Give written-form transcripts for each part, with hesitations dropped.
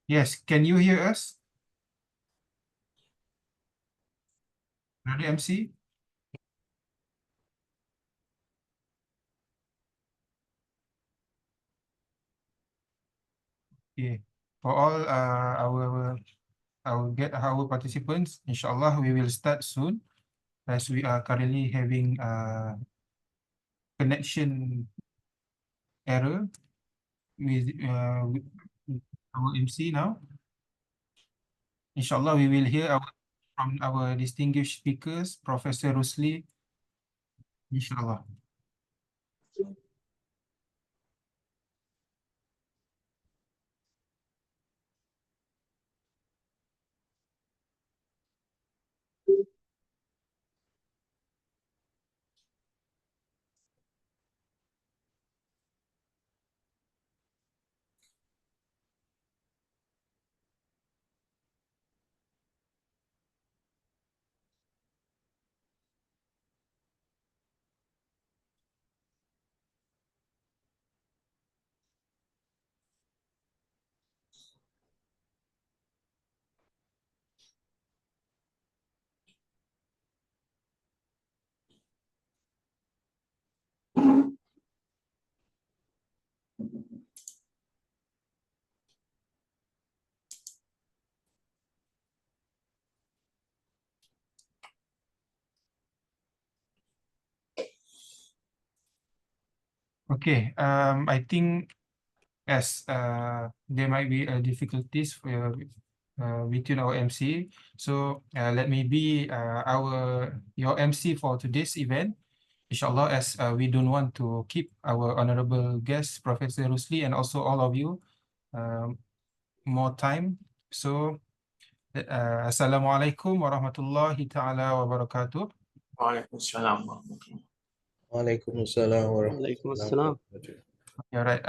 Yes, can you hear us? Brother MC? Okay. For all our participants, inshallah, we will start soon as we are currently having connection error with our MC now. Inshallah, we will hear from our distinguished speakers, Professor Rusli, inshallah. Okay, I think as there might be difficulties between our MC, so let me be your MC for today's event, inshallah, as we don't want to keep our honorable guest, Professor Rusli, and also all of you more time. So, Assalamualaikum warahmatullahi ta'ala wabarakatuh. Waalaikumsalam. Waalaikumsalam warahmatullahi Waalaikumsalam. wabarakatuh. All right.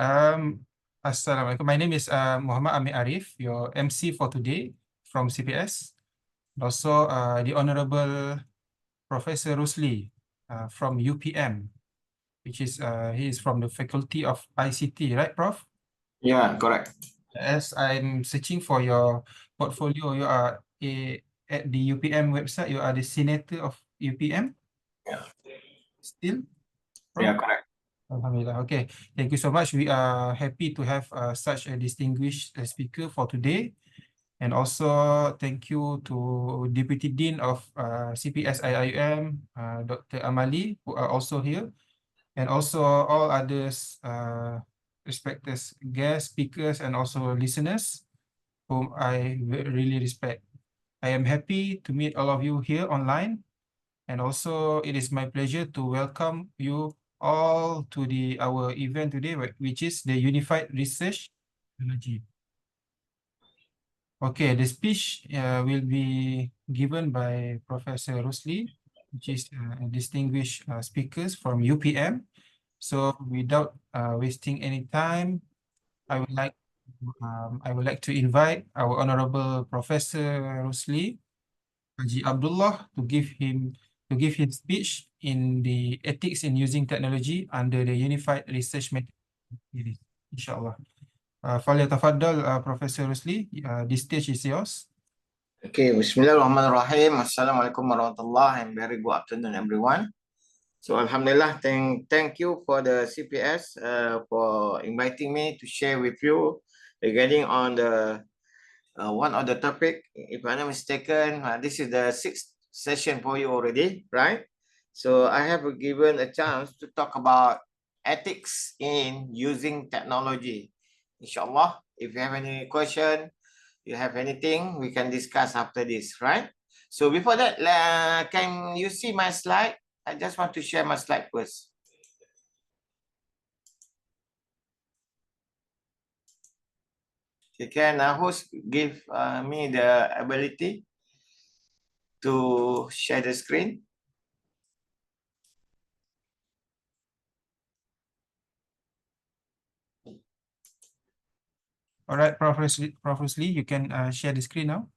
Assalamualaikum. My name is Muhammad Amir Arif, your MC for today from CPS. Also, the Honorable Professor Rusli from UPM, which is he is from the Faculty of ICT, right, Prof? Yeah, correct. As I'm searching for your portfolio, you are at the UPM website. You are the senator of UPM. Yeah. Still? Prof? Yeah, correct. Alhamdulillah. Okay, thank you so much. We are happy to have such a distinguished speaker for today. And also thank you to Deputy Dean of CPS IIUM, Dr. Amali, who are also here. And also all others respected guest speakers and also listeners whom I really respect. I am happy to meet all of you here online. And also it is my pleasure to welcome you all to our event today, which is the Unified Research Technology. Okay, the speech will be given by Professor Rusli, which is a distinguished speakers from UPM. So without wasting any time, I would like to invite our Honorable Professor Rusli Haji Abdullah to give his speech in the ethics in using technology under the Unified Research Method series, inshallah. Falyatafaddal, Professor Rusli, the stage is yours. Okay, Bismillahirrahmanirrahim. Assalamualaikum warahmatullahi, and very good afternoon, everyone. So, Alhamdulillah, thank you for the CPS for inviting me to share with you regarding on the one of the topic. If I'm not mistaken, this is the 6th session for you already, right? So I have given a chance to talk about ethics in using technology. Inshallah, if you have any question, you have anything, we can discuss after this, right? So before that, can you see my slide? I just want to share my slide first. Okay, can host give me the ability to share the screen? All right, Professor Lee, you can share the screen now.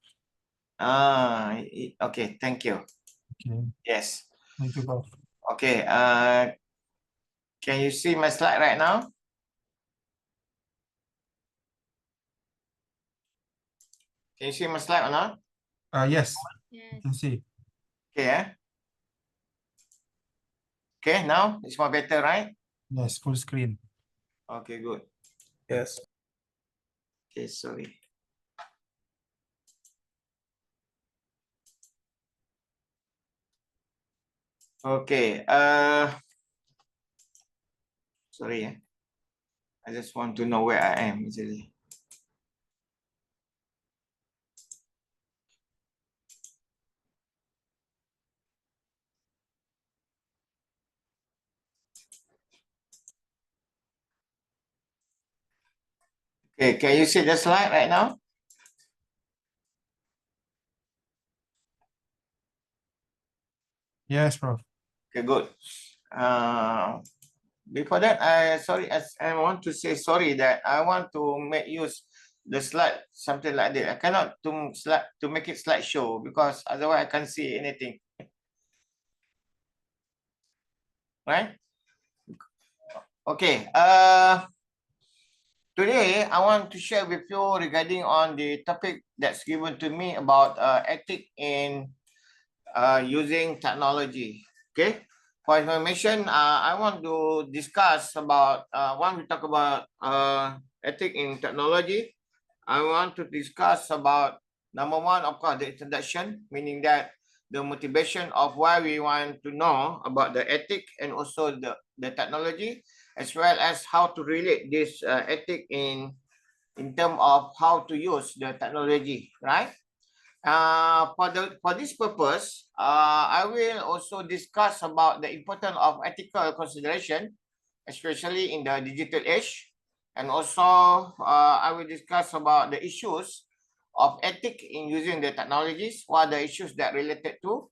Okay, thank you. Okay. Yes. Thank you, Prof. Okay, can you see my slide right now? Can you see my slide or not? Yes, you Yes. can see. Okay, Okay, now it's more better, right? Yes, full screen. Okay, good. Yes. Okay, sorry. Okay, sorry, I just want to know where I am actually. Okay, can you see the slide right now? Yes, Prof. Okay, good. Before that, I want to say sorry that I want to make use the slide something like that. I cannot to make it slideshow because otherwise I can't see anything. Right? Okay. Today I want to share with you regarding on the topic that's given to me about ethic in using technology. Okay. For information, I want to discuss about when we talk about ethic in technology. I want to discuss about number one, of course, the introduction, meaning that the motivation of why we want to know about the ethic and also the technology, as well as how to relate this ethic in terms of how to use the technology, right? For this purpose, I will also discuss about the importance of ethical consideration, especially in the digital age. And also, I will discuss about the issues of ethic in using the technologies, what are the issues that related to.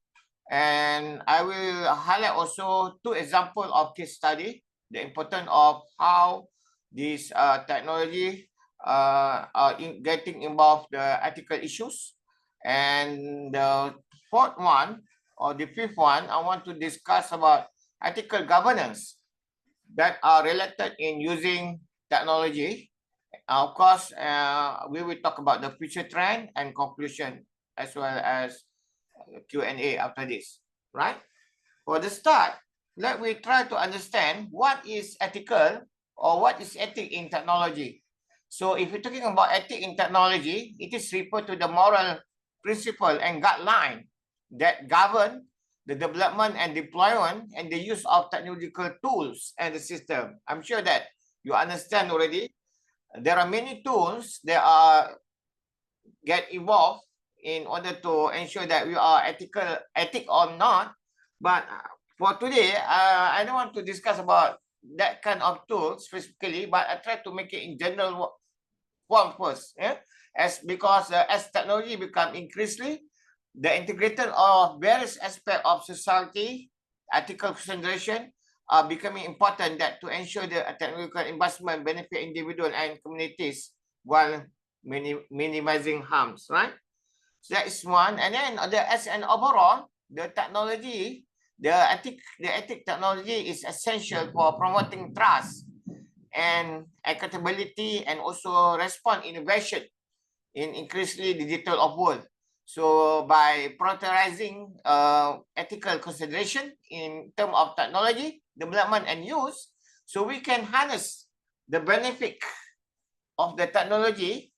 And I will highlight also 2 examples of case study, the importance of how this technology are getting involved the ethical issues. And the fourth one or the fifth one, I want to discuss about ethical governance that are related in using technology. Of course, we will talk about the future trend and conclusion as well as Q&A after this, right? For the start, let me try to understand what is ethical or what is ethic in technology. So if you're talking about ethic in technology, it is referred to the moral principle and guideline that govern the development and deployment and the use of technological tools and the system. I'm sure that you understand already. There are many tools that are get involved in order to ensure that we are ethic or not. But for today, I don't want to discuss about that kind of tool specifically, but I try to make it in general form first. Yeah? Because as technology become increasingly the integrated of various aspects of society, ethical consideration are becoming important that to ensure the technological investment benefit individual and communities while minimizing harms, right? So that is one. And then as an overall, the technology, the ethic technology is essential for promoting trust and accountability and also respond innovation in increasingly digital of world. So by prioritizing ethical consideration in terms of technology development and use, so we can harness the benefit of the technology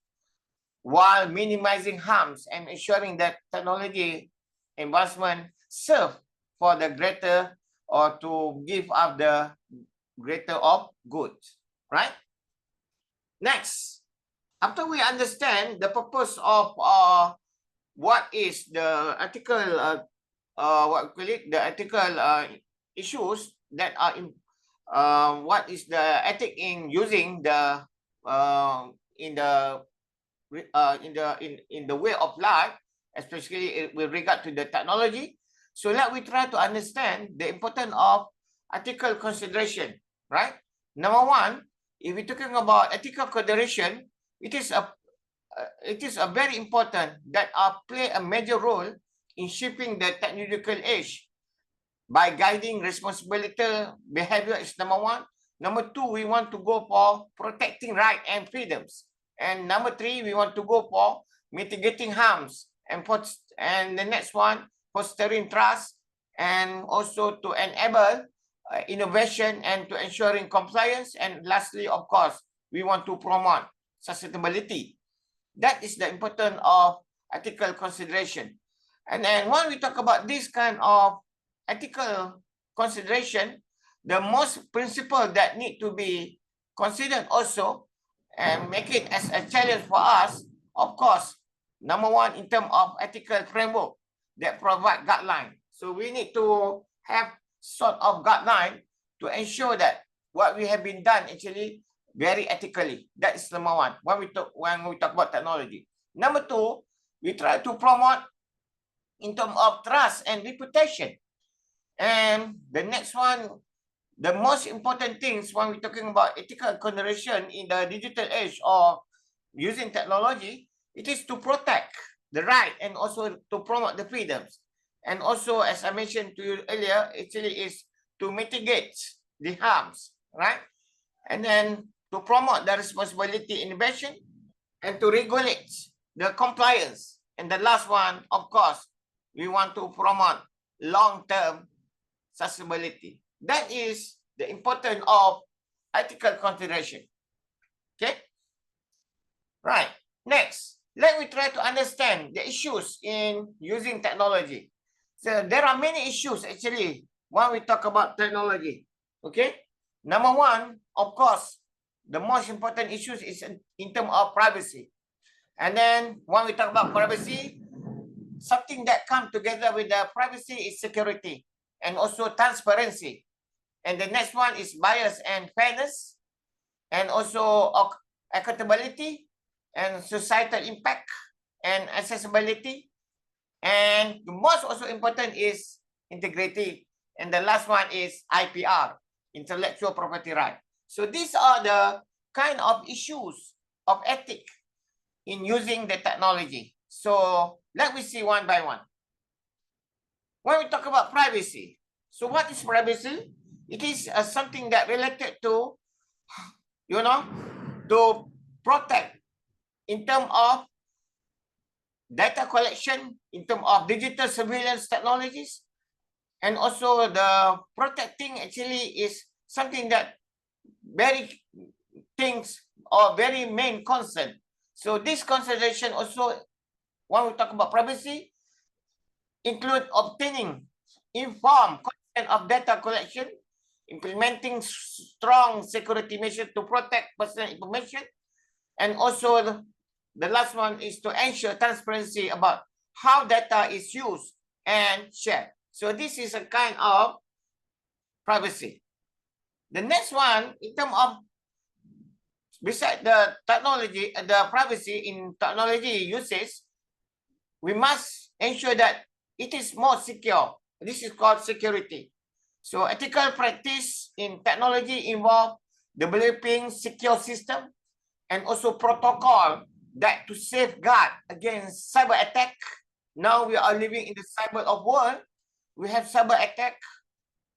while minimizing harms and ensuring that technology investment serve for the greater or to give up the greater of good, right? Next, after we understand the purpose of what is the ethical what we call it, the ethical issues that are in what is the ethic in using the in the way of life, especially with regard to the technology. So let we try to understand the importance of ethical consideration, right? Number one, if we're talking about ethical consideration, it is a very important that play a major role in shaping the technological age by guiding responsibility behavior is number one. Number two, we want to go for protecting rights and freedoms. And number three, we want to go for mitigating harms, and the next one, fostering trust, and also to enable innovation and to ensuring compliance. And lastly, of course, we want to promote sustainability. That is the importance of ethical consideration. And then when we talk about this kind of ethical consideration, the most principle that need to be considered also and make it as a challenge for us, of course, number one, in terms of ethical framework that provide guideline. So we need to have sort of guideline to ensure that what we have been done actually very ethically. That is number one when we talk about technology. Number two, we try to promote in terms of trust and reputation. And the next one, the most important things when we're talking about ethical consideration in the digital age or using technology, it is to protect the right and also to promote the freedoms. And also, as I mentioned to you earlier, actually is to mitigate the harms, right? And then to promote the responsibility innovation and to regulate the compliance. And the last one, of course, we want to promote long-term sustainability. That is the importance of ethical consideration. Okay? Right. Next, let me try to understand the issues in using technology. So there are many issues actually when we talk about technology. Okay? Number one, of course, the most important issues is in terms of privacy. And then when we talk about privacy, something that comes together with the privacy is security and also transparency. And the next one is bias and fairness, and also accountability and societal impact and accessibility. And the most also important is integrity. And the last one is IPR, intellectual property right. So these are the kind of issues of ethics in using the technology. So let me see one by one. When we talk about privacy, so what is privacy? It is something that related to, to protect in terms of data collection, in terms of digital surveillance technologies, and also the protecting actually is something that very things or very main concern. So this consideration also, when we talk about privacy, include obtaining informed consent of data collection, implementing strong security measures to protect personal information, and also the last one is to ensure transparency about how data is used and shared. So this is a kind of privacy. The next one, in terms of besides the technology, the privacy in technology uses, we must ensure that it is more secure. This is called security. So ethical practice in technology involve developing secure system and also protocol that to safeguard against cyber attack. Now we are living in the cyber of world. We have cyber attack,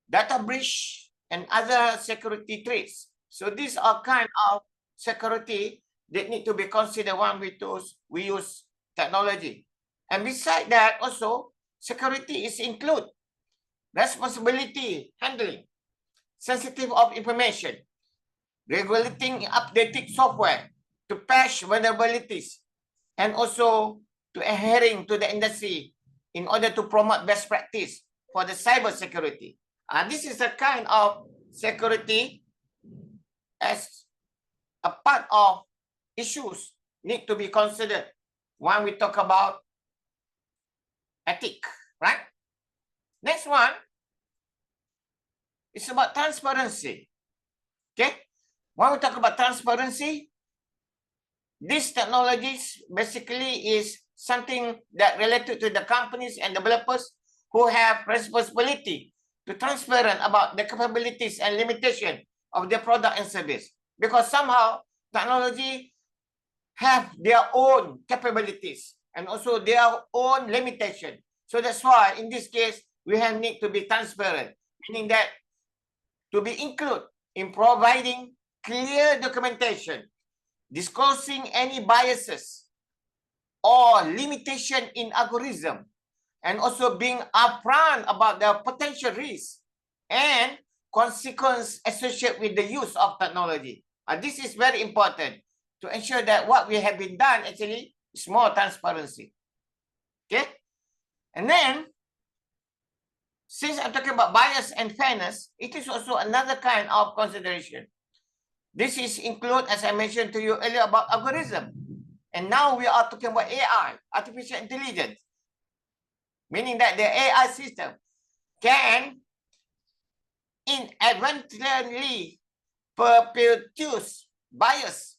data breach, and other security threats. So these are kind of security that need to be considered when we use technology. And besides that, also security is include responsibility handling, sensitive of information, regulating updating software to patch vulnerabilities, and also to adhering to the industry in order to promote best practice for the cyber security. This is a kind of security as a part of issues need to be considered when we talk about ethic, right? Next one is about transparency. Okay, when we talk about transparency, these technologies basically is something that related to the companies and developers who have responsibility to transparent about the capabilities and limitation of their product and service, because somehow technology have their own capabilities and also their own limitation. So that's why in this case, we have need to be transparent, meaning that to be included in providing clear documentation, disclosing any biases, or limitation in algorithm, and also being upfront about the potential risks and consequence associated with the use of technology. This is very important to ensure that what we have been done actually is more transparency. Okay? And then, since I'm talking about bias and fairness, it is also another kind of consideration. This is include, as I mentioned to you earlier, about algorithm. And now we are talking about AI, artificial intelligence, meaning that the AI system can inadvertently perpetuate bias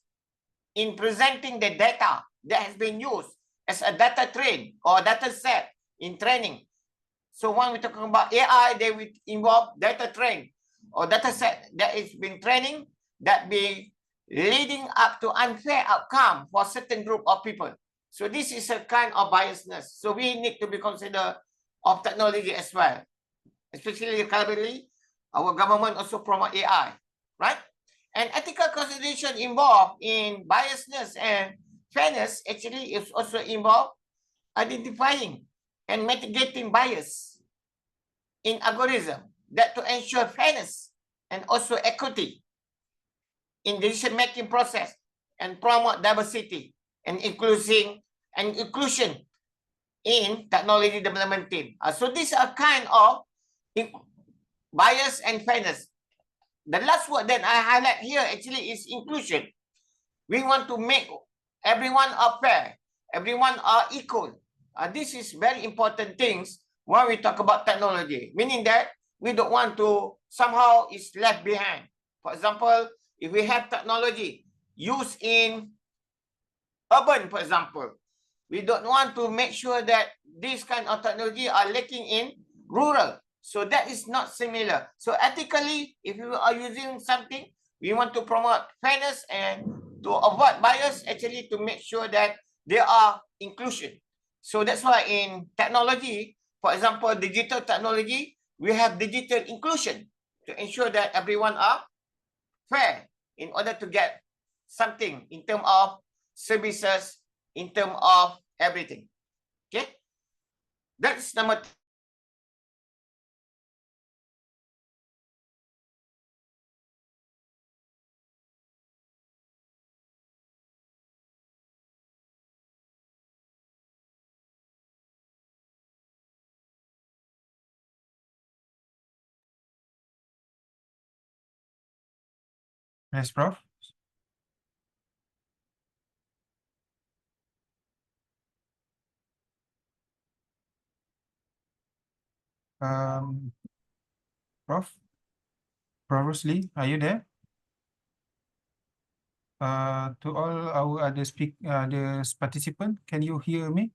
in presenting the data that has been used as a data train or data set in training. So when we're talking about AI, they will involve data train or data set that is been training that be leading up to unfair outcome for certain group of people. So this is a kind of biasness. So we need to be considered of technology as well. Especially currently, our government also promote AI, right? And ethical consideration involved in biasness and fairness actually is also involved identifying and mitigating bias in algorithm that to ensure fairness and also equity in decision-making process and promote diversity and inclusion in technology development team. So these are kind of bias and fairness. The last word that I highlight here actually is inclusion. We want to make everyone fair, everyone equal. This is very important things when we talk about technology, meaning that we don't want to somehow is left behind. For example, if we have technology used in urban, for example, we don't want to make sure that this kind of technology are lacking in rural. So that is not similar. So ethically, if you are using something, we want to promote fairness and to avoid bias, actually to make sure that there are inclusion. So that's why in technology, for example, digital technology, we have digital inclusion to ensure that everyone are fair in order to get something in terms of services, in terms of everything. Okay? That's number two. Yes, Prof. Prof. Prof. Rusli, are you there? To all our other the participant, can you hear me?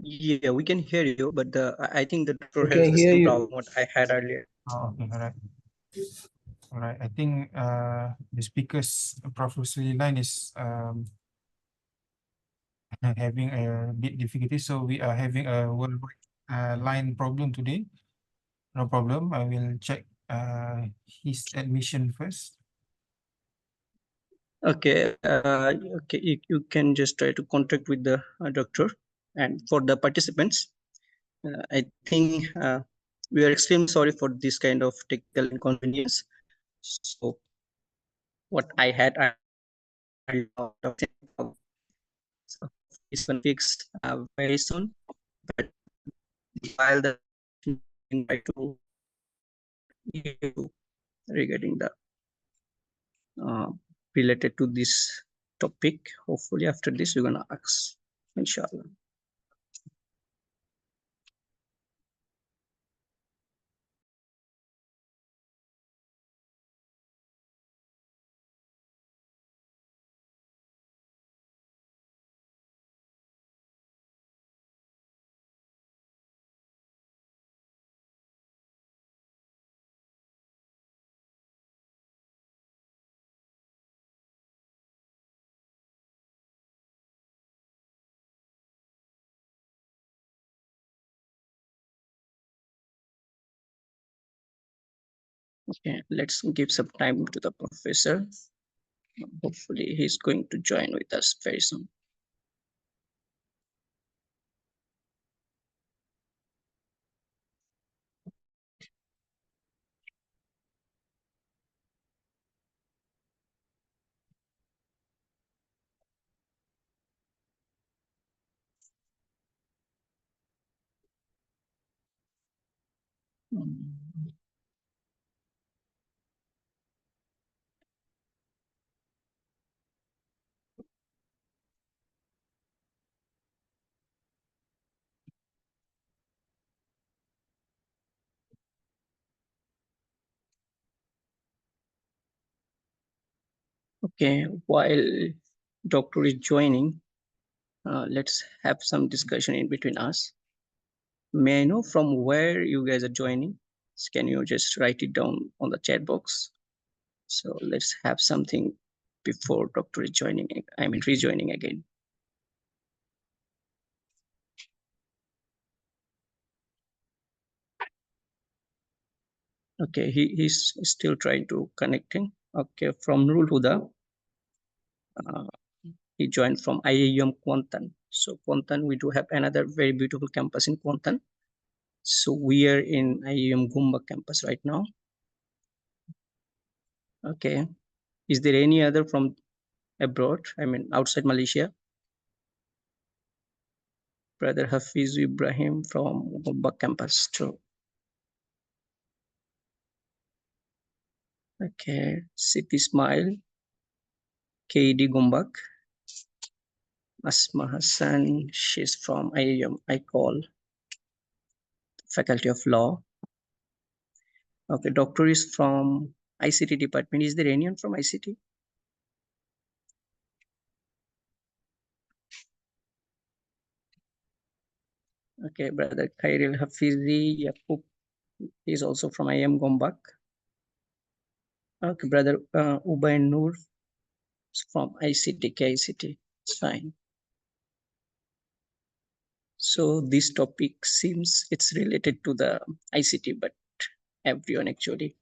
Yeah, we can hear you, but I think the doctor We has can the hear same you. problem what I had earlier. Oh, okay, all right. All right, I think the speaker's Prof. Rusli line is having a bit difficulty, so we are having a worldwide line problem today. No problem, I will check his admission first. Okay, okay, you can just try to contact with the doctor. And for the participants, I think we are extremely sorry for this kind of technical inconvenience. So what I had, so it's going to fix very soon. But while the try to regarding the related to this topic, hopefully after this we're gonna ask, inshallah. Okay, let's give some time to the professor. Hopefully he's going to join with us very soon. Okay, while doctor is joining, let's have some discussion in between us. May I know from where you guys are joining? Can you just write it down on the chat box? So let's have something before doctor is joining, rejoining again. Okay, he's still trying to connecting. Okay, from Nurul Huda, he joined from IIUM Kuantan. So Kuantan, we do have another very beautiful campus in Kuantan. So we are in IIUM Gumba campus right now. Okay, is there any other from abroad? Outside Malaysia? Brother Hafiz Ibrahim from Gumba campus too. Okay, Siti Ismail, KD Gumbak, Asma Hassan, she's from IIM, I call Faculty of Law. Okay, doctor is from ICT department. Is there anyone from ICT? Okay, brother Khairil Hafizi Yakub is also from IIM Gombak. Okay, brother Ubay Noor is from ICT, KICT. It's fine. So this topic seems it's related to the ICT, but everyone actually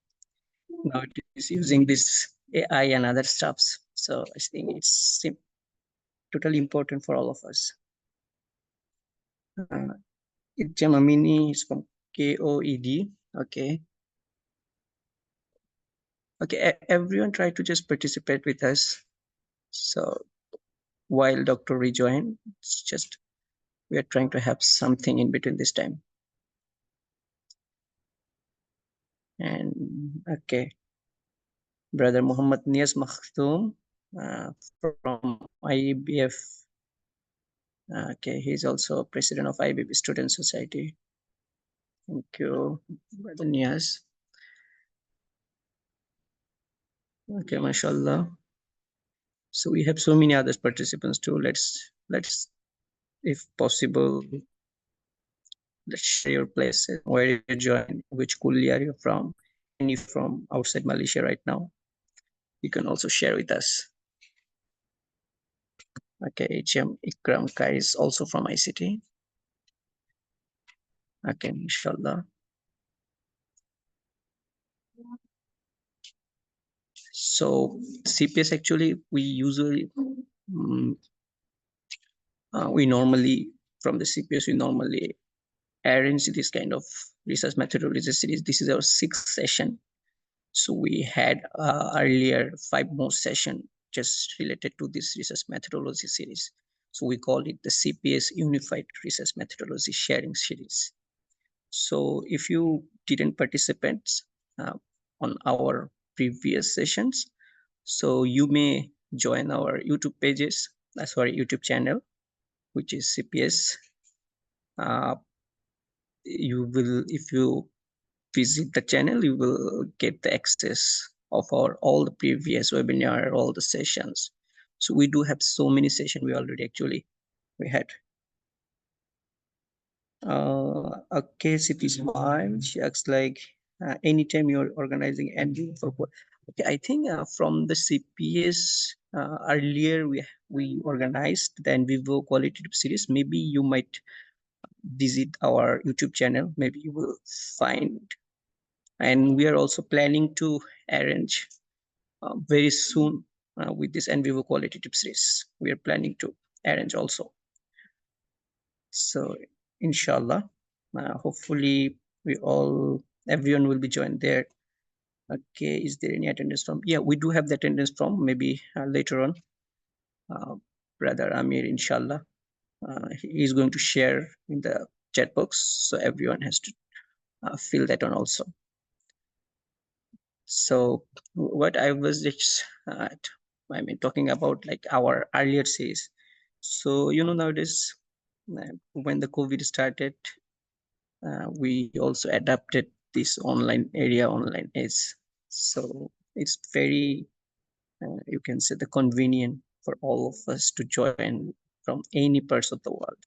now it is using this AI and other stuffs. So I think it's totally important for all of us. Jamamini is from KOED. Okay. Okay, everyone try to just participate with us. So while Dr. rejoin, it's just we are trying to have something in between this time. And okay, brother Muhammad Nias Makhtoum from IBF. Okay, he's also president of IBF Student Society. Thank you, brother Nias. Okay, mashallah. So we have so many other participants too. Let's if possible, let's share your place, where you join, which kulia are you from, and if from outside Malaysia right now, you can also share with us. Okay, HM Ikram Kai is also from ICT. Okay, inshallah. So CPS actually, we usually, we normally, from the CPS, we normally arrange this kind of research methodology series. This is our 6th session. So we had earlier 5 more sessions just related to this research methodology series. So we call it the CPS Unified Research Methodology Sharing Series. So if you didn't participate on our previous sessions, so you may join our YouTube pages, YouTube channel, which is CPS. You will, if you visit the channel, you will get the access of all the previous webinar, all the sessions. So we do have so many sessions we already we had. Okay, City Smile, she acts like anytime you're organizing and for what? Okay, I think from the CPS earlier we organized the NVivo qualitative series. Maybe you might visit our YouTube channel. Maybe you will find. And we are also planning to arrange very soon with this NVivo qualitative series. We are planning to arrange also. So inshallah, hopefully everyone will be joined there. Okay, is there any attendance from? Yeah, we do have the attendance from, maybe later on. Brother Amir, inshallah, he is going to share in the chat box, so everyone has to fill that on also. So what I was just talking about, like our earlier series. So nowadays when the COVID started, we also adapted this online age. So it's very you can say the convenient for all of us to join from any parts of the world.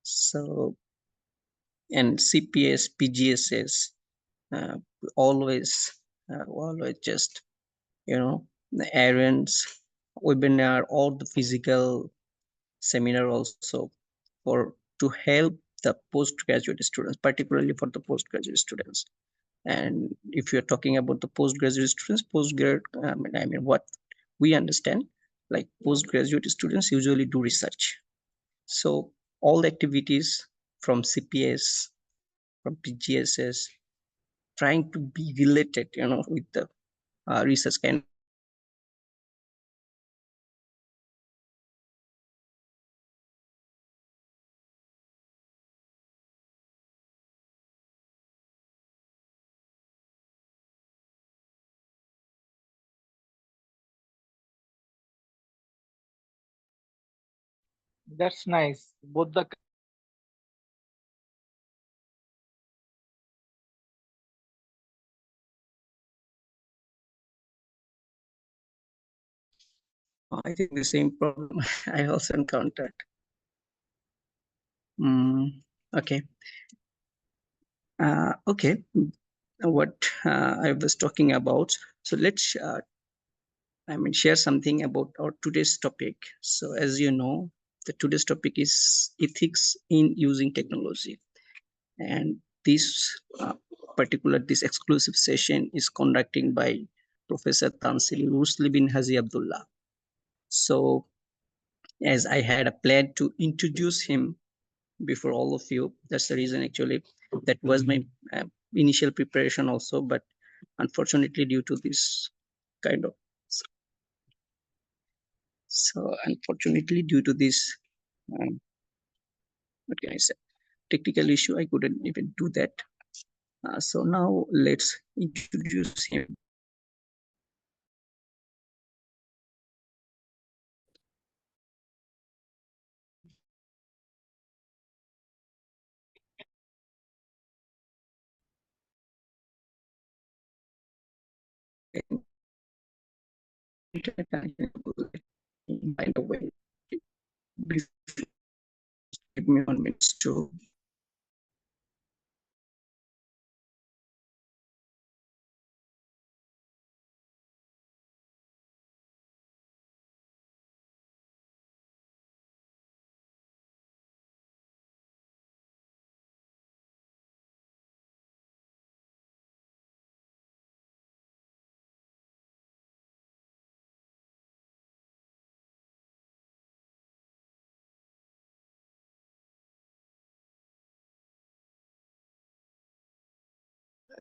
So, and CPS, PGSS, always just the errands, webinar, or the physical seminar also to help the postgraduate students, particularly for the postgraduate students. And if you're talking about the postgraduate students, what we understand, like postgraduate students usually do research. So all the activities from CPS, from PGSS, trying to be related, with the research kind. That's nice. Both the I think the same problem I also encountered. Okay. Okay. What I was talking about. So let's share something about our today's topic. So as you know, the today's topic is ethics in using technology, and this this exclusive session is conducted by Professor Tansili Rusli bin Haji Abdullah. So as I had a plan to introduce him before all of you, that's the reason actually that was my initial preparation also, but unfortunately due to this kind of what can I say, technical issue, I couldn't even do that. So now let's introduce him. By the way, please give me 1 minute to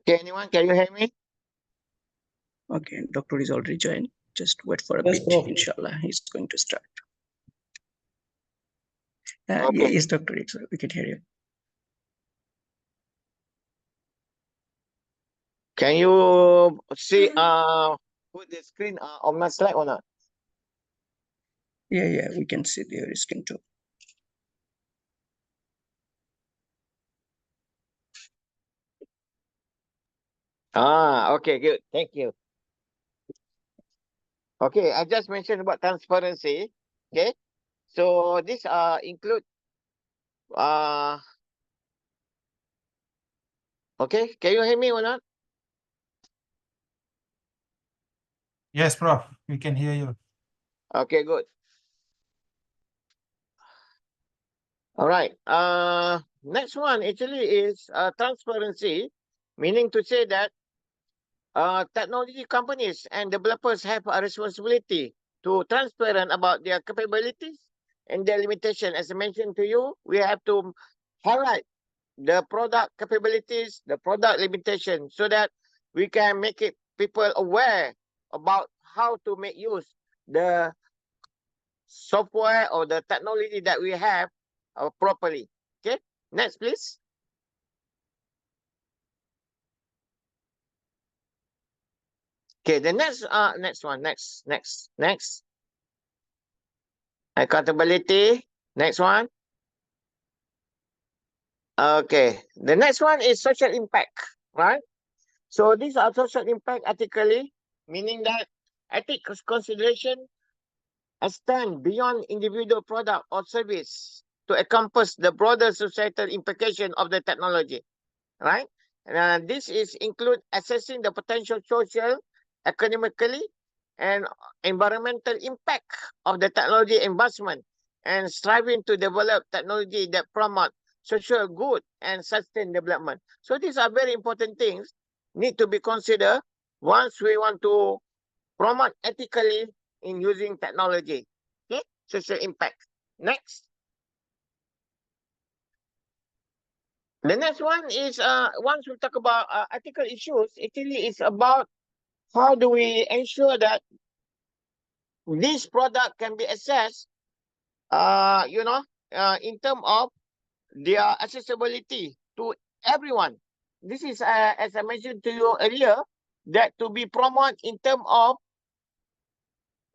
Okay, anyone, can you hear me? okay, doctor is already joined. Just wait for a Yes, bit. Prof. Inshallah, he's going to start. Okay. Yes, doctor, we can hear you. Can you see put the screen on my slide or not? Yeah, we can see the screen too. Okay, good. Thank you. Okay, I just mentioned about transparency. Okay, so this include okay, can you hear me or not? Yes, Prof. We can hear you. Okay, good. All right. Next one actually is transparency, meaning to say that technology companies and developers have a responsibility to transparent about their capabilities and their limitation. As I mentioned to you, we have to highlight the product capabilities, the product limitation, so that we can make it people aware about how to make use the software or the technology that we have properly. Okay, next please. Okay, the next one, next. Accountability. Next one. Okay, the next one is social impact, right? So these are social impact ethically, meaning that ethics consideration extend beyond individual product or service to encompass the broader societal implication of the technology, right? And this is include assessing the potential social, economically, and environmental impact of the technology investment and striving to develop technology that promote social good and sustain development. So these are very important things need to be considered once we want to promote ethically in using technology. Okay, social impact. Next. The next one is once we talk about ethical issues, it really is about how do we ensure that this product can be assessed, in terms of their accessibility to everyone. This is, as I mentioned to you earlier, that to be promoted in terms of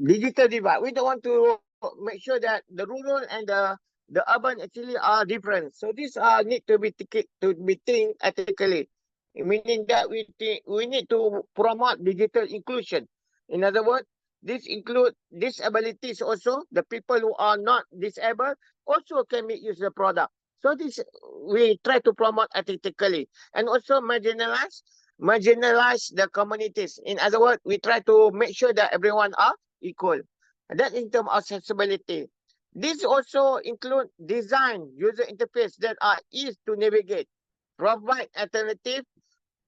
digital divide. We don't want to make sure that the rural and the urban actually are different. So these are need to be think ethically, meaning that we need to promote digital inclusion. In other words, this include disabilities also. The people who are not disabled also can make use of the product. So this we try to promote ethically, and also marginalize the communities. In other words, we try to make sure that everyone are equal. And that in terms of accessibility. This also include design user interface that are easy to navigate, provide alternative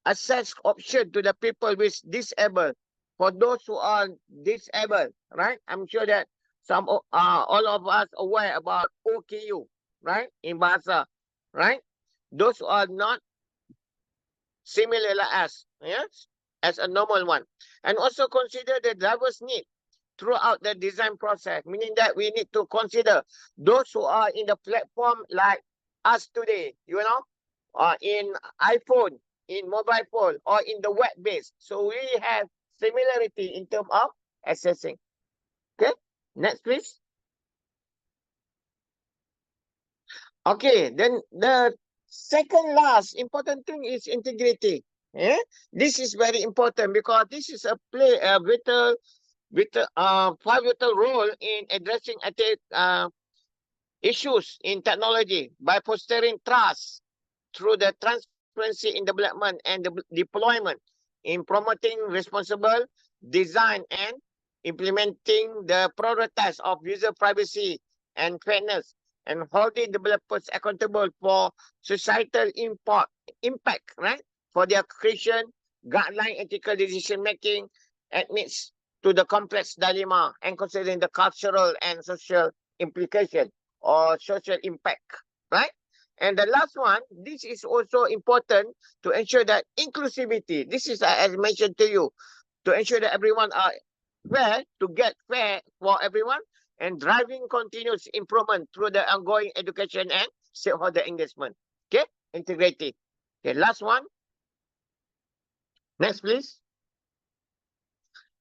access option to the people with disabled. For those who are disabled, right? I'm sure that all of us aware about OKU, right? In Bahasa, right? Those who are not similar like us, yes, as a normal one. And also consider the driver's need throughout the design process, meaning that we need to consider those who are in the platform like us today, in iPhone, in mobile phone, or in the web base. So we have similarity in terms of assessing. Okay, next please. Okay, then the second last important thing is integrity. Yeah? This is very important because this is a pivotal role in addressing issues in technology by fostering trust through the transparency in development and deployment, in promoting responsible design and implementing the priorities of user privacy and fairness, and holding developers accountable for societal impact, right? For their creation, guideline, ethical decision making, admits to the complex dilemma and considering the cultural and social implication or social impact, right? And the last one, this is also important to ensure that inclusivity, this is as mentioned to you, to ensure that everyone are fair, to get fair for everyone, and driving continuous improvement through the ongoing education and stakeholder engagement. Okay, integrated. Okay, last one. Next, please.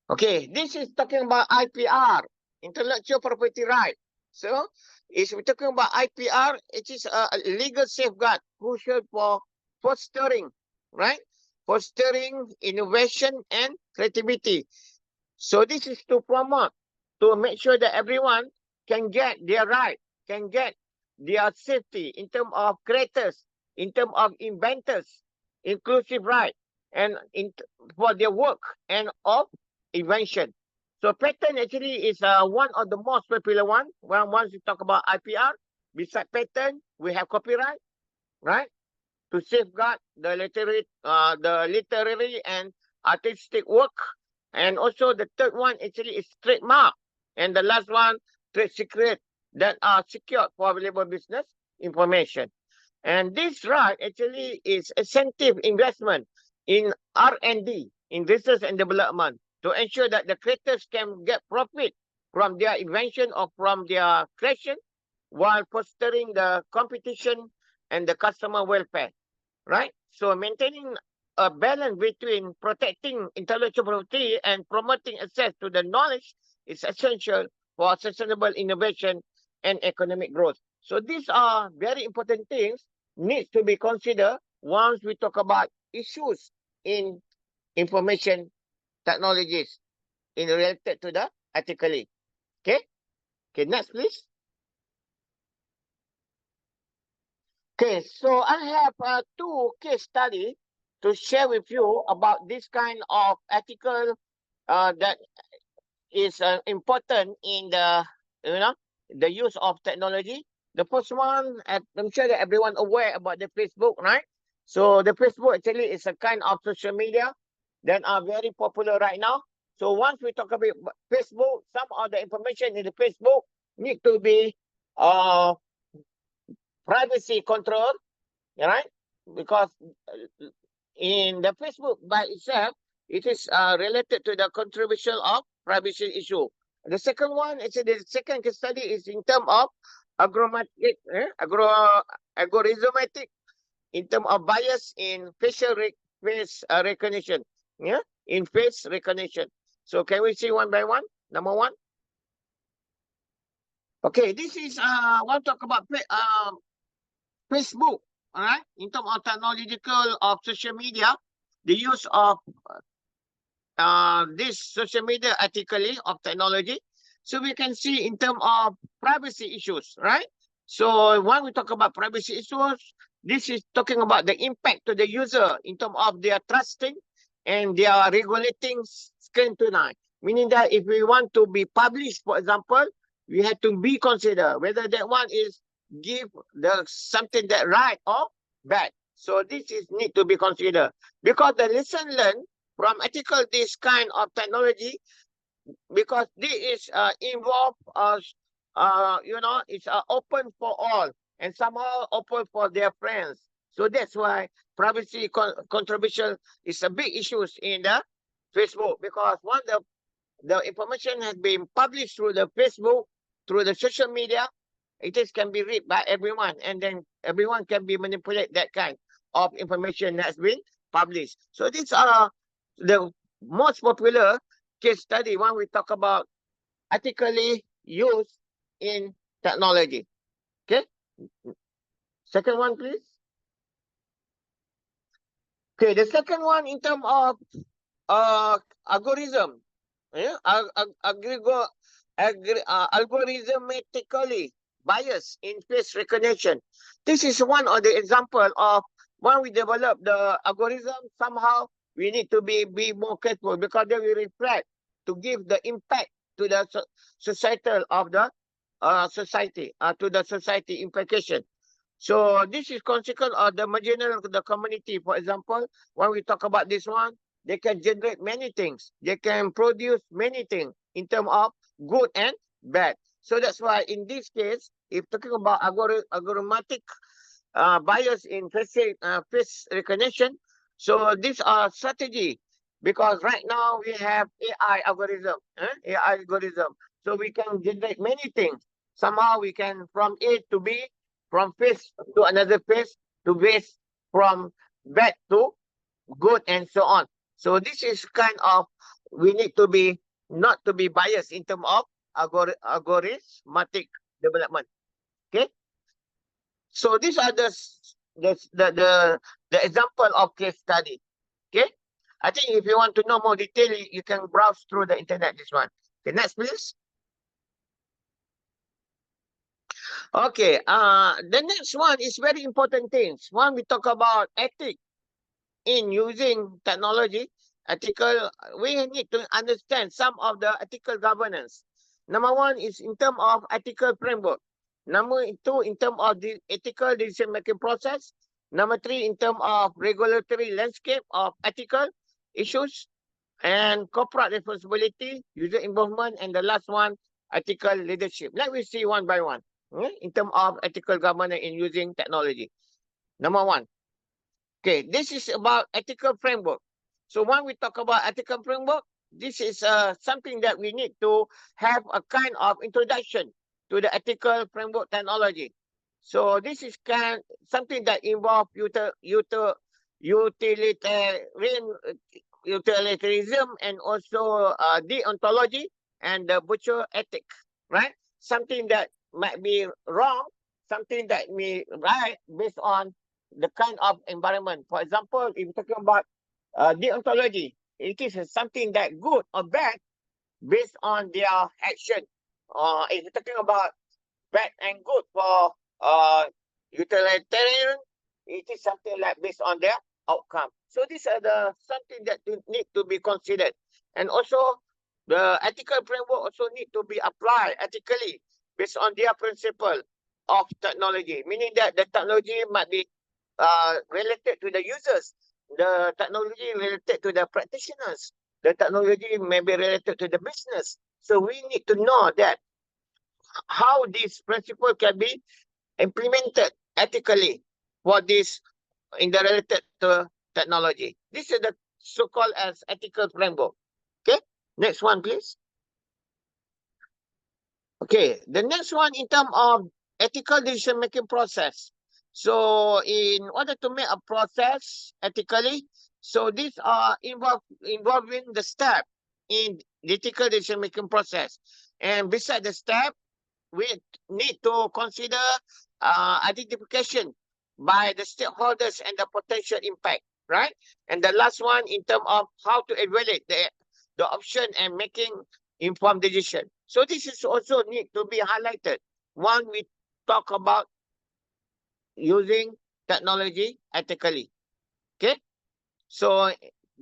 Okay, this is talking about IPR, intellectual property right. So, if we're talking about IPR, it is a legal safeguard crucial for fostering, right? Fostering innovation and creativity. So this is to promote, to make sure that everyone can get their right, can get their safety in terms of creators, in terms of inventors, inclusive right, and for their work and of invention. So patent actually is one of the most popular one. Well, once you talk about IPR, beside patent, we have copyright, right? To safeguard the literary and artistic work. And also the third one actually is trademark. And the last one, trade secret that are secured for available business information. And this right actually is incentive investment in R&D, in research and development, to ensure that the creators can get profit from their invention or from their creation while fostering the competition and the customer welfare, right? So maintaining a balance between protecting intellectual property and promoting access to the knowledge is essential for sustainable innovation and economic growth. So these are very important things needs to be considered once we talk about issues in information technologies in related to the article. Okay. Okay, next please. Okay, so I have two case studies to share with you about this kind of article that is important in the the use of technology. The first one, I'm sure that everyone aware about the Facebook, right? So the Facebook actually is a kind of social media that are very popular right now. So once we talk about Facebook, some of the information in the Facebook need to be privacy control, right? Because in the Facebook by itself, it is related to the contribution of privacy issue. The second one, actually, the second case study is in terms of algorithmic in terms of bias in face recognition. Yeah, in face recognition. So can we see one by one? Number one. Okay, this is want to talk about Facebook. All right, in terms of technological of social media, the use of this social media article of technology. So we can see in terms of privacy issues, right? So when we talk about privacy issues, this is talking about the impact to the user in terms of their trusting and their regulating screen tonight. Meaning that if we want to be published, for example, we have to be considered whether that one is give the something that right or bad. So this is need to be considered because the lesson learned from article this kind of technology, because this is involved it's open for all and somehow open for their friends. So that's why privacy contribution is a big issue in the Facebook, because once the information has been published through the Facebook, through the social media, it is can be read by everyone, and then everyone can be manipulate that kind of information that's been published. So these are the most popular case study when we talk about article used in technology. Okay. Second one, please. Okay, the second one in terms of algorithm. Yeah, algorithmically bias in face recognition. This is one of the example of when we develop the algorithm, somehow we need to be more careful because they will reflect to give the impact to the societal of the society, to the society implication. So this is consequence of the marginal the community. For example, when we talk about this one, they can generate many things. They can produce many things in terms of good and bad. So that's why in this case, if talking about algorithmic bias in face recognition, so these are strategy, because right now we have AI algorithm, AI algorithm. So we can generate many things. Somehow we can from A to B, from face to another face, to base from bad to good, and so on. So this is kind of, we need to be not to be biased in terms of algorithmic development. Okay. So these are the example of case study. Okay. I think if you want to know more detail, you can browse through the internet. This one. Okay. Next, please. Okay. The next one is very important things. When we talk about ethics in using technology, ethical, we need to understand some of the ethical governance. Number one is in terms of ethical framework. Number two, in terms of the ethical decision-making process. Number three, in terms of regulatory landscape of ethical issues and corporate responsibility, user involvement, and the last one, ethical leadership. Let me see one by one. In terms of ethical governance in using technology. Number one. Okay, this is about ethical framework. So when we talk about ethical framework, this is something that we need to have a kind of introduction to the ethical framework technology. So this is something that involves utilitarianism, and also deontology and the virtue ethic, right? Something that might be wrong, something that may right based on the kind of environment. For example, if you're talking about deontology, it is something that good or bad based on their action. If you're talking about bad and good for utilitarian, it is something like based on their outcome. So these are the something that need to be considered. And also the ethical framework also need to be applied ethically based on their principle of technology, meaning that the technology might be related to the users, the technology related to the practitioners, the technology may be related to the business. So we need to know that how this principle can be implemented ethically for this in the related to technology. This is the so-called as ethical framework. Okay, next one, please. Okay, the next one in terms of ethical decision-making process. So in order to make a process ethically, so these are involving the step in the ethical decision-making process. And beside the step, we need to consider identification by the stakeholders and the potential impact, right? And the last one in terms of how to evaluate the option and making informed decision. So this is also need to be highlighted when we talk about using technology ethically. Okay, so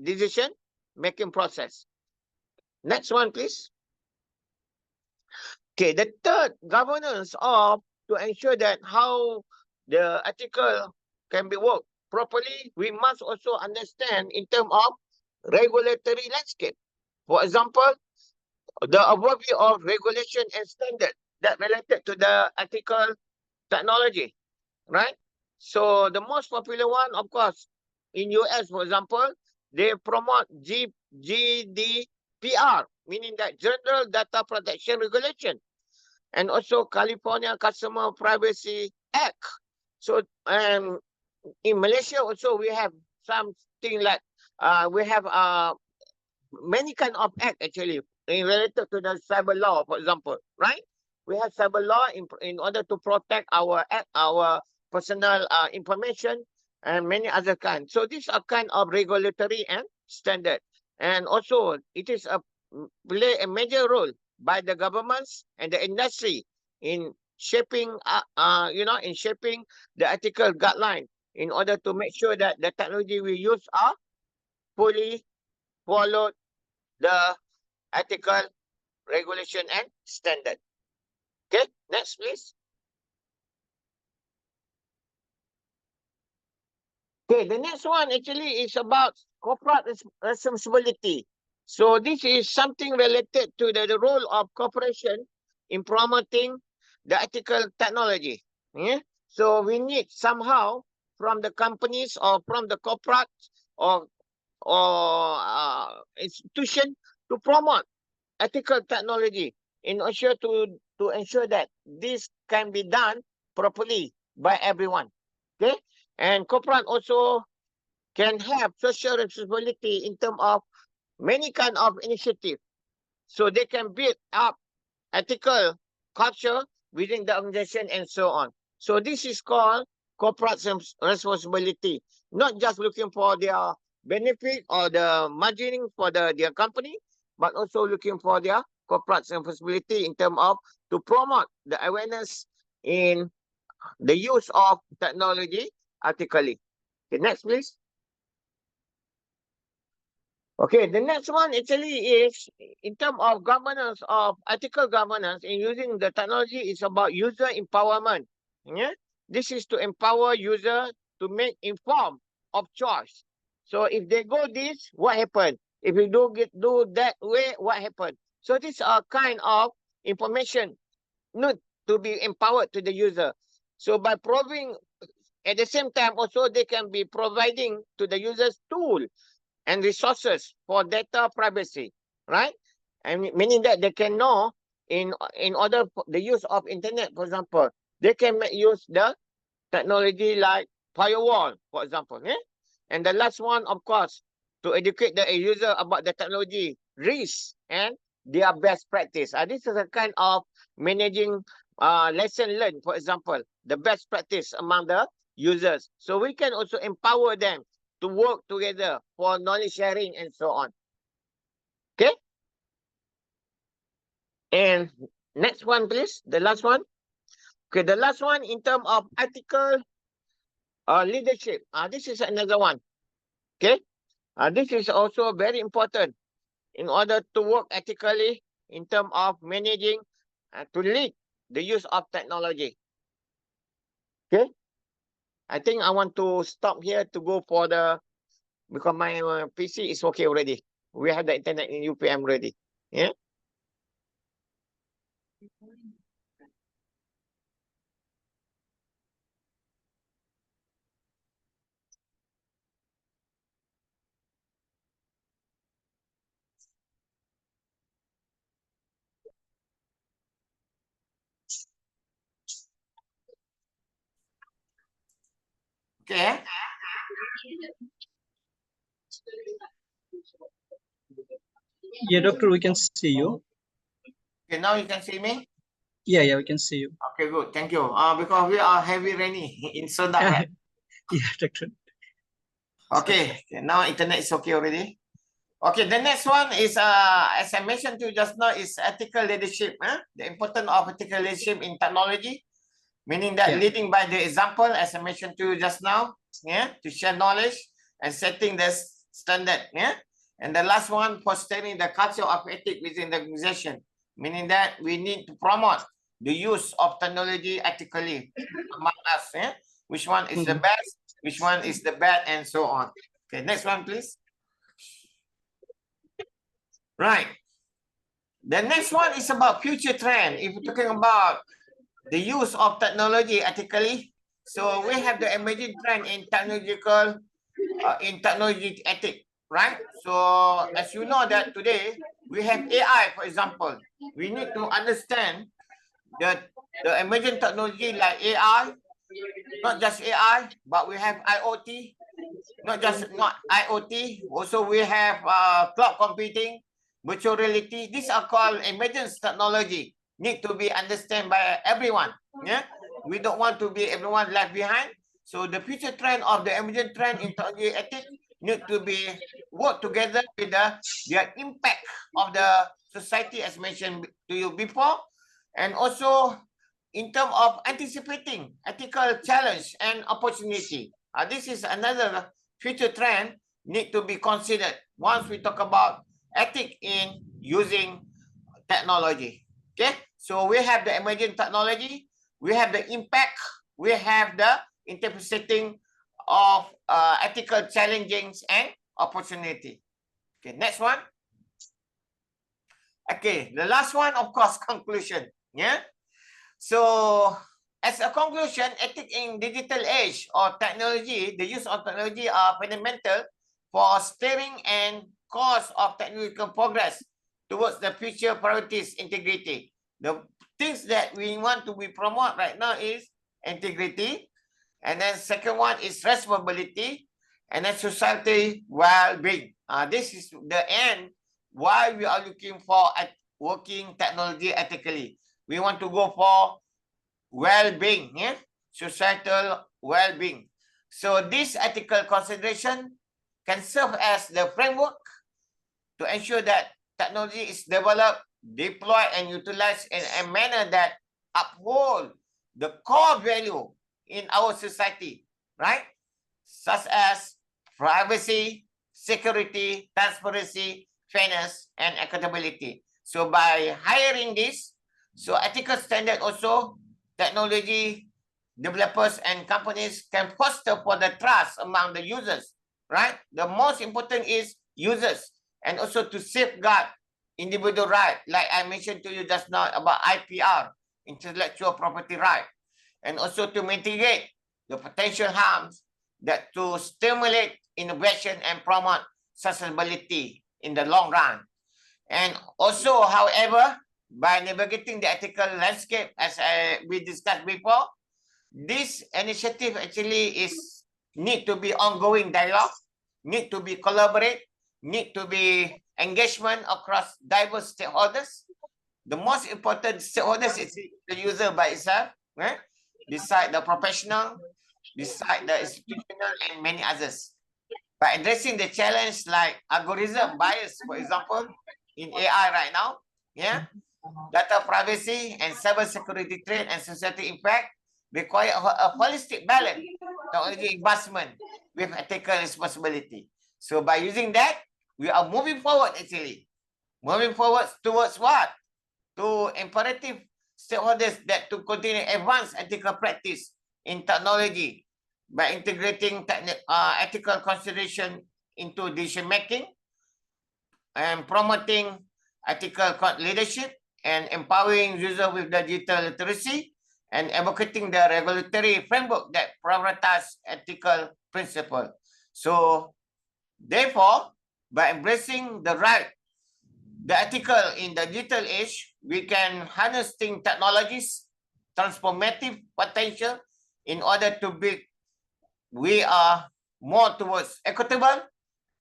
decision making process. Next one, please. Okay, the third governance of to ensure that how the ethical can be worked properly, we must also understand in terms of regulatory landscape. For example, the overview of regulation and standard that related to the ethical technology, right? So the most popular one, of course, in US, for example, they promote GDPR, meaning that General Data Protection Regulation, and also California Consumer Privacy Act. So in Malaysia also we have something like we have many kind of act actually in related to the cyber law, for example, right? We have cyber law in order to protect our personal information and many other kinds. So these are kind of regulatory and standard. And also it is play a major role by the governments and the industry in shaping in shaping the ethical guideline in order to make sure that the technology we use are fully followed the ethical regulation and standard. Okay, next please. Okay, the next one actually is about corporate responsibility. So this is something related to the role of corporation in promoting the ethical technology. Yeah? So we need somehow from the companies or from the corporate or institution to promote ethical technology in order to ensure that this can be done properly by everyone. Okay, and corporate also can have social responsibility in terms of many kind of initiative, so they can build up ethical culture within the organization and so on. So this is called corporate responsibility, not just looking for their benefit or the margining for their company, but also looking for their corporate responsibility in terms of to promote the awareness in the use of technology ethically. Okay, next please. Okay, the next one actually is in terms of governance of ethical governance in using the technology is about user empowerment. Yeah, this is to empower user to make informed of choice. So if they go this, what happened? If you do that way, what happened? So these are kind of information not to be empowered to the user. So by proving at the same time also they can be providing to the users tool and resources for data privacy, right? And meaning that they can know in order for the use of internet, for example, they can use the technology like firewall, for example. And the last one, of course, to educate the user about the technology risks and their best practice. This is a kind of managing lesson learned, for example, the best practice among the users. So we can also empower them to work together for knowledge sharing and so on. Okay. And next one, please. The last one. Okay, the last one in terms of ethical leadership. This is another one. Okay. This is also very important in order to work ethically in terms of managing to lead the use of technology. Okay. I think I want to stop here to go for the, because my PC is okay already. We have the internet in UPM ready. Yeah. Okay. Yeah, doctor, we can see you. Okay, now you can see me? Yeah, we can see you. Okay, good. Thank you. Because we are heavy rainy in Sondak, right? Yeah, doctor. Okay, now internet is okay already. Okay, the next one is as I mentioned to you just now, is ethical leadership. The importance of ethical leadership in technology, meaning that leading by the example, as I mentioned to you just now, to share knowledge and setting the standard. And the last one, fostering the culture of ethics within the organization, meaning that we need to promote the use of technology ethically among us. Which one is the best, which one is the bad, and so on. Okay, next one, please. Right. The next one is about future trend. If we're talking about the use of technology ethically, so we have the emerging trend in technological, in technology ethics, right? So as you know that today we have AI, for example. We need to understand that the emerging technology like AI, not just AI, but we have IoT, not IoT. Also we have cloud computing, virtual reality. These are called emerging technology. Need to be understood by everyone. We don't want to be everyone left behind. So the future trend of the emerging trend in technology ethics need to be work together with the impact of the society, as mentioned to you before, and also in terms of anticipating ethical challenge and opportunity. This is another future trend need to be considered once we talk about ethics in using technology. Okay, so we have the emerging technology, we have the impact, we have the interpreting of ethical challenges and opportunity. Okay, next one. Okay, the last one, of course, conclusion. So as a conclusion, ethics in digital age or technology, the use of technology are fundamental for steering and course of technological progress towards the future priorities integrity. The things that we want to be promote right now is integrity, and then second one is responsibility, and then society well-being. This is the end why we are looking for working technology ethically. We want to go for well-being, societal well-being. So this ethical consideration can serve as the framework to ensure that technology is developed, deployed, and utilized in a manner that uphold the core value in our society, right? Such as privacy, security, transparency, fairness, and accountability. So by hiring this, so ethical standard also, technology developers and companies can foster for the trust among the users, right? The most important is users, and also to safeguard individual right, like I mentioned to you just now about IPR, intellectual property right, and also to mitigate the potential harms that to stimulate innovation and promote sustainability in the long run. And also, however, by navigating the ethical landscape, as we discussed before, this initiative actually is need to be ongoing dialogue, need to be collaborate, need to be engagement across diverse stakeholders. The most important stakeholders is the user by itself, right? Beside the professional, beside the institutional, and many others. By addressing the challenge like algorithm bias, for example, in AI right now, yeah, data privacy and cybersecurity threat and society impact require a holistic balance, technology investment with ethical responsibility. So by using that, we are moving forward actually. Moving forward towards what? To imperative stakeholders that to continue advance ethical practice in technology by integrating ethical consideration into decision making and promoting ethical leadership and empowering users with digital literacy and advocating the regulatory framework that prioritize ethical principles. So therefore, by embracing the ethical in the digital age, we can harnessing technologies, transformative potential in order to be, we are more towards equitable,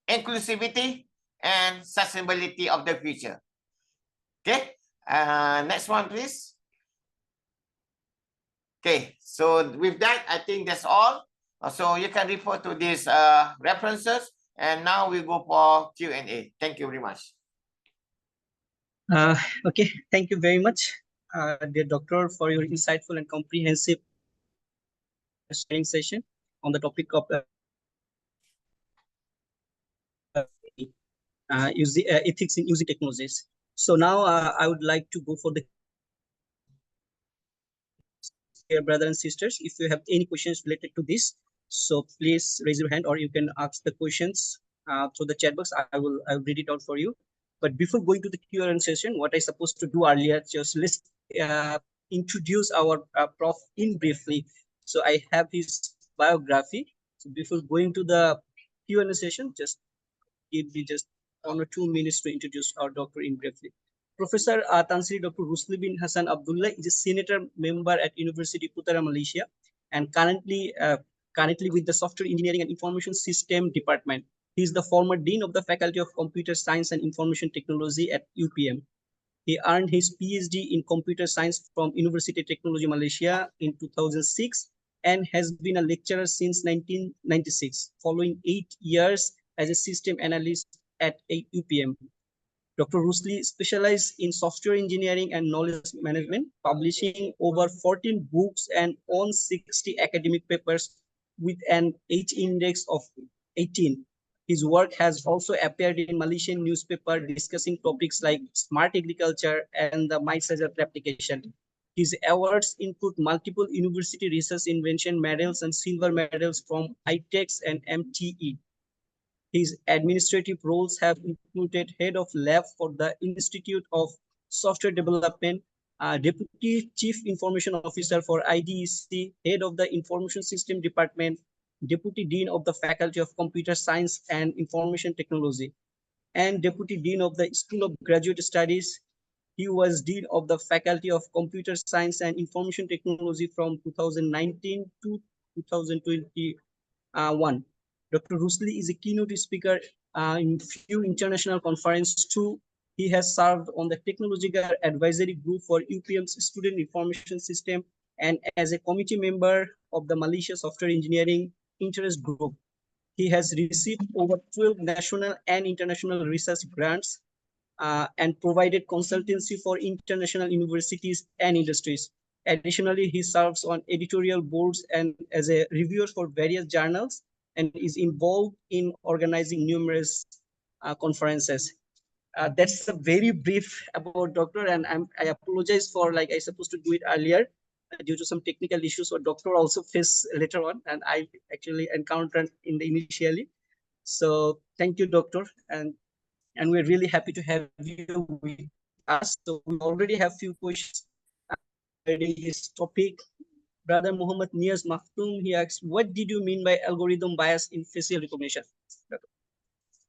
inclusivity, and sustainability of the future. Okay, next one, please. Okay, so with that, I think that's all. So you can refer to these references, and now we go for Q&A. Thank you very much. Okay, thank you very much, dear doctor, for your insightful and comprehensive sharing session on the topic of ethics in using technologies. So now I would like to go for the dear brothers and sisters. If you have any questions related to this, so please raise your hand, or you can ask the questions through the chat box. I will read it out for you. But before going to the Q&A session, what I supposed to do earlier, just let's introduce our prof in briefly. So I have his biography. So before going to the Q&A session, just give me just 1 or 2 minutes to introduce our doctor in briefly. Professor Tansri Dr. Rusli bin Hassan Abdullah is a senator member at University of Utara, Malaysia, and currently with the Software Engineering and Information System Department. He is the former Dean of the Faculty of Computer Science and Information Technology at UPM. He earned his PhD in Computer Science from University of Technology Malaysia in 2006 and has been a lecturer since 1996, following 8 years as a system analyst at UPM. Dr. Rusli specialized in software engineering and knowledge management, publishing over 14 books and on 60 academic papers with an H index of 18. His work has also appeared in Malaysian newspaper discussing topics like smart agriculture and the MySearch application. His awards include multiple university research invention medals and silver medals from ITEX and MTE. His administrative roles have included head of lab for the Institute of Software Development, Deputy Chief Information Officer for IDEC, head of the Information System Department, Deputy Dean of the Faculty of Computer Science and Information Technology, and Deputy Dean of the School of Graduate Studies. He was Dean of the Faculty of Computer Science and Information Technology from 2019 to 2021. Dr. Rusli is a keynote speaker in few international conferences too. He has served on the Technological Advisory Group for UPM's Student Information System and as a committee member of the Malaysia Software Engineering Interest Group. He has received over 12 national and international research grants and provided consultancy for international universities and industries. Additionally, he serves on editorial boards and as a reviewer for various journals and is involved in organizing numerous conferences. That's a very brief about doctor, and I apologize for I supposed to do it earlier due to some technical issues what doctor also faced later on, and I actually encountered in the initially. So thank you, doctor, and we're really happy to have you with us. So we already have few questions regarding this topic. Brother Muhammad Niaz Maktoum, he asks, what did you mean by algorithm bias in facial recognition?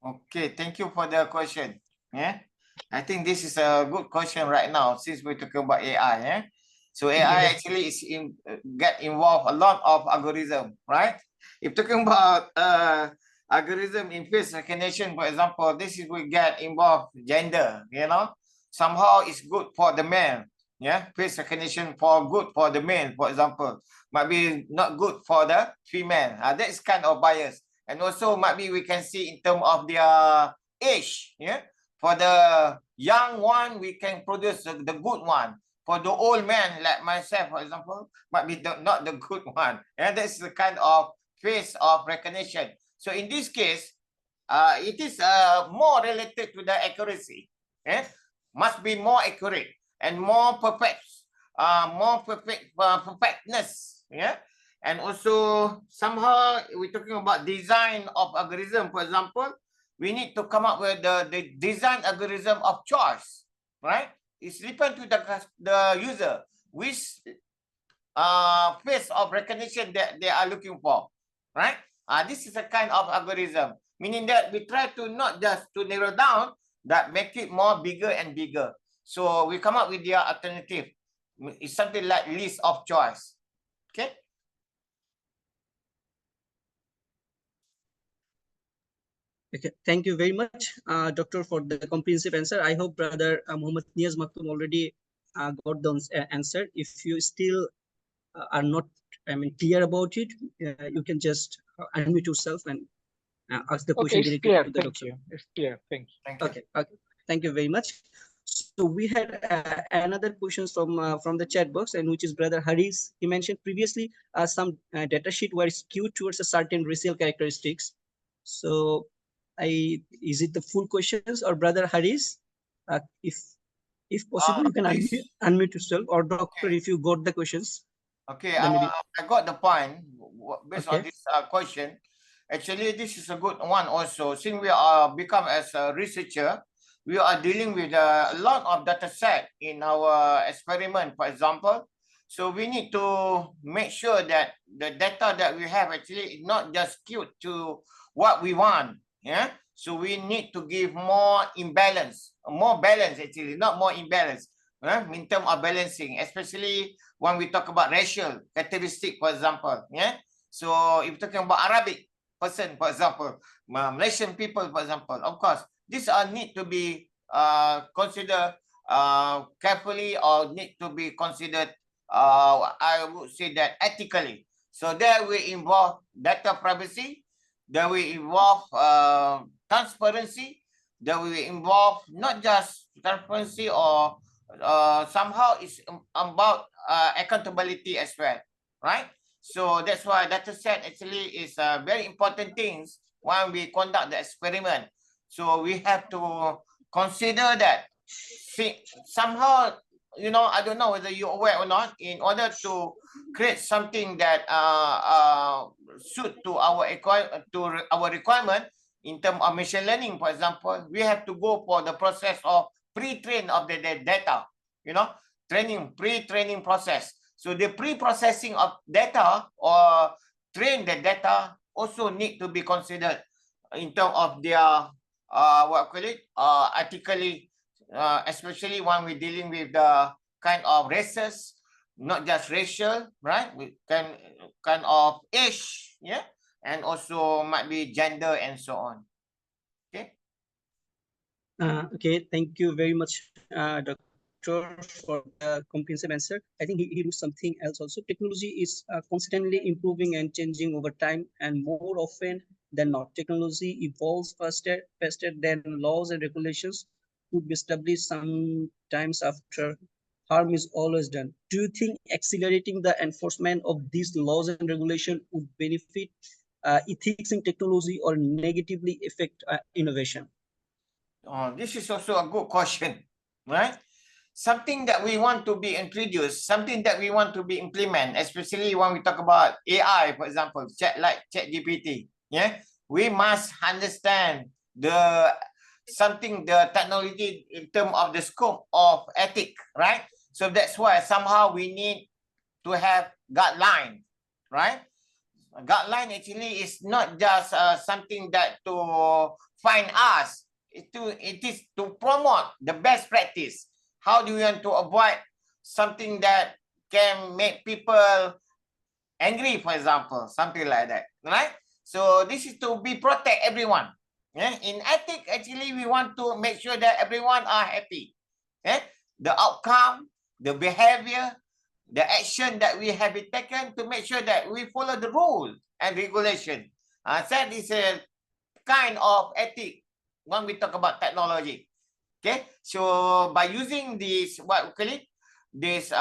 Okay, thank you for the question. Yeah, I think this is a good question right now since we're talking about AI. Yeah, so AI actually is get involved a lot of algorithm, right? if talking about algorithm in face recognition, for example, this is we get involved gender, you know, somehow it's good for the male, yeah, face recognition for good for the male, for example, might be not good for the female. That is kind of bias. And also might be we can see in terms of their age, yeah, for the young one, we can produce the good one. For the old man like myself, for example, might be not the good one. And that's the kind of face of recognition. So in this case, it is more related to the accuracy. Must be more accurate and more perfect, perfectness. Yeah. And also somehow we're talking about design of algorithm, for example, we need to come up with the design algorithm of choice, right? It's depend to the user, which face of recognition that they are looking for, right? This is a kind of algorithm, meaning that we try to not just to narrow down, that make it more bigger and bigger. So we come up with the alternative. It's something like list of choice. Okay. Okay, thank you very much, Doctor, for the comprehensive answer. I hope Brother Muhammad Niaz Maktoum already got the answer. If you still are not, clear about it, you can just unmute yourself and ask the question Okay, it's directly clear. to the Thank doctor. you. It's clear. Thank you. Thank you. Okay, okay. Thank you very much. So we had another question from the chat box, and which is Brother Haris. He mentioned previously some data sheet were skewed towards a certain racial characteristics. So is it the full questions, or Brother Haris? If possible, you can unmute yourself, or Doctor, Okay. if you got the questions. Okay, then maybe. I got the point based on Okay. this question. Actually, this is a good one also. Since we are become as a researcher, we are dealing with a lot of data set in our experiment, for example. So we need to make sure that the data that we have actually is not just skewed to what we want. Yeah. So we need to give more balance actually, not more imbalance. In terms of balancing, especially when we talk about racial characteristic, for example. Yeah. So if you're talking about Arabic person, for example, Malaysian people, for example, of course, these are need to be considered carefully, or need to be considered, I would say that ethically. So there will involve data privacy, there will involve transparency, there will involve not just transparency or somehow it's about accountability as well, right? So that's why data set actually is very important things when we conduct the experiment. So we have to consider that. See, somehow, you know, I don't know whether you're aware or not, in order to create something that suit to our requirement in terms of machine learning, for example, we have to go for the process of pre-train of the data, you know, pre-training process. So the pre-processing of data or train the data also need to be considered in terms of their ethically, especially when we're dealing with the kind of races, not just racial, right? We can kind of age, yeah, and also might be gender and so on. Okay, thank you very much, Doctor, for the comprehensive answer. I think he knows something else also. Technology is constantly improving and changing over time, and more often than not, technology evolves faster than laws and regulations could be established sometimes after harm is always done. Do you think accelerating the enforcement of these laws and regulation would benefit ethics in technology or negatively affect innovation? This is also a good question, right? Something that we want to be introduced, something that we want to be implement, especially when we talk about AI, for example, ChatGPT. Yeah, we must understand the technology in terms of the scope of ethic, right? So that's why somehow we need to have guideline, right? Guideline actually is not just something that to find us. It is to promote the best practice. How do we want to avoid something that can make people angry, for example, something like that, right? So this is to be protect everyone. Yeah? In ethics, actually, we want to make sure that everyone are happy. Yeah? The outcome, the behavior, the action that we have been taken to make sure that we follow the rule and regulation. That is a kind of ethic when we talk about technology. Okay, so by using this, what we call it, this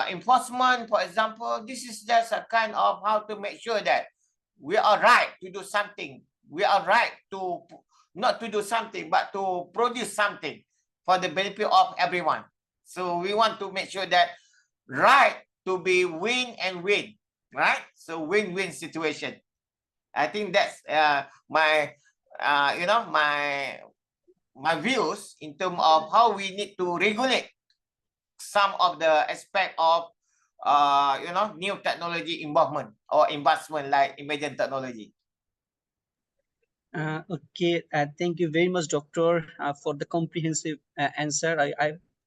enforcement, for example, this is just a kind of how to make sure that we are right to do something. We are right to not to do something, but to produce something for the benefit of everyone. So we want to make sure that right to be win and win, right? So win-win situation. I think that's my my views in terms of how we need to regulate some of the aspect of new technology involvement or investment like emerging technology. Okay, thank you very much, Doctor, for the comprehensive answer.